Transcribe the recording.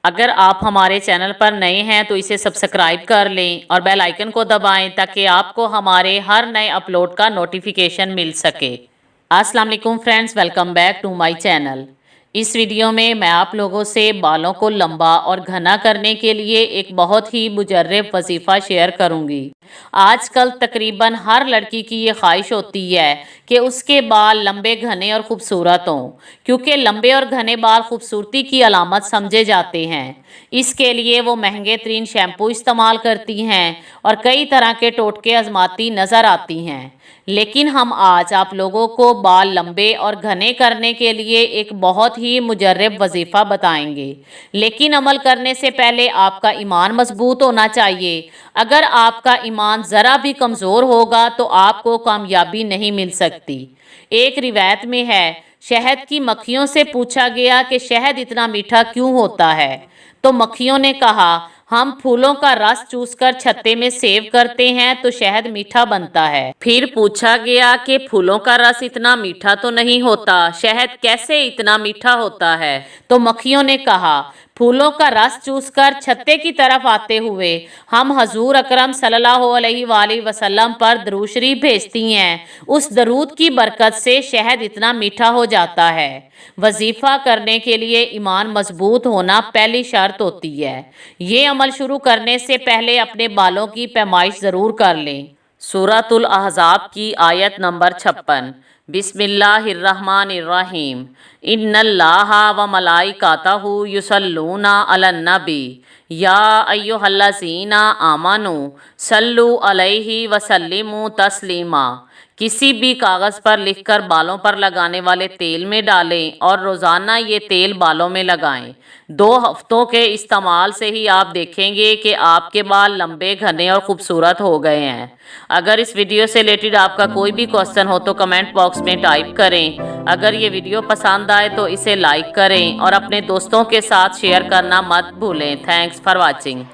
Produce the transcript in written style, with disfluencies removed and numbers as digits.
अगर आप हमारे चैनल पर नए हैं तो इसे सब्सक्राइब कर लें और बेल आइकन को दबाएं ताकि आपको हमारे हर नए अपलोड का नोटिफिकेशन मिल सके। अस्सलाम वालेकुम friends, welcome back to my channel. इस वीडियो में मैं आप लोगों से बालों को लंबा और घना करने के लिए एक बहुत ही मुजर्रब वजीफ़ा शेयर करूंगी। आजकल तकरीबन हर लड़की की ये ख्वाहिश होती है कि उसके बाल लंबे घने और ख़ूबसूरत हों, क्योंकि लंबे और घने बाल खूबसूरती की अलामत समझे जाते हैं। इसके लिए वो महंगे तरीन शैम्पू इस्तेमाल करती हैं और कई तरह के टोटके आजमाती नज़र आती हैं। लेकिन हम आज आप लोगों को बाल लंबे और घने करने के लिए एक बहुत ही मुजर्रब वजीफ़ा बताएंगे। लेकिन अमल करने से पहले आपका ईमान मजबूत होना चाहिए। अगर आपका ईमान ज़रा भी कमज़ोर होगा तो आपको कामयाबी नहीं मिल सकती। एक रिवायत में है, शहद की मक्खियों से पूछा गया कि शहद इतना मीठा क्यों होता है, तो मक्खियों ने कहा, हम फूलों का रस चूसकर छत्ते में सेव करते हैं तो शहद मीठा बनता है। फिर पूछा गया कि फूलों का रस इतना मीठा तो नहीं होता, शहद कैसे इतना मीठा होता है, तो मक्खियों ने कहा, फूलों का रस चूसकर छत्ते की तरफ आते हुए हम हजूर अकरम सल्लल्लाहु अलैहि वसल्लम पर दरूद शरीफ भेजती हैं। उस दरूद की बरकत से शहद इतना मीठा हो जाता है। वजीफ़ा करने के लिए ईमान मजबूत होना पहली शर्त होती है। ये अमल शुरू करने से पहले अपने बालों की पैमाइश ज़रूर कर लें। सूरतुल अहज़ाब की आयत नंबर 56। बिस्मिल्लाहिर्रहमानिर्रहीम। इन्नल्लाहा व मलाइकातहू युसल्लूना अलन नबी या अय्युहल्लज़ीना आमनू सल्लु अलैहि व सल्लिमू तस्लीमा। किसी भी कागज़ पर लिखकर बालों पर लगाने वाले तेल में डालें और रोज़ाना ये तेल बालों में लगाएं। 2 हफ्तों के इस्तेमाल से ही आप देखेंगे कि आपके बाल लंबे घने और ख़ूबसूरत हो गए हैं। अगर इस वीडियो से रिलेटेड आपका कोई भी क्वेश्चन हो तो कमेंट बॉक्स में टाइप करें। अगर ये वीडियो पसंद आए तो इसे लाइक करें और अपने दोस्तों के साथ शेयर करना मत भूलें। Thanks for watching.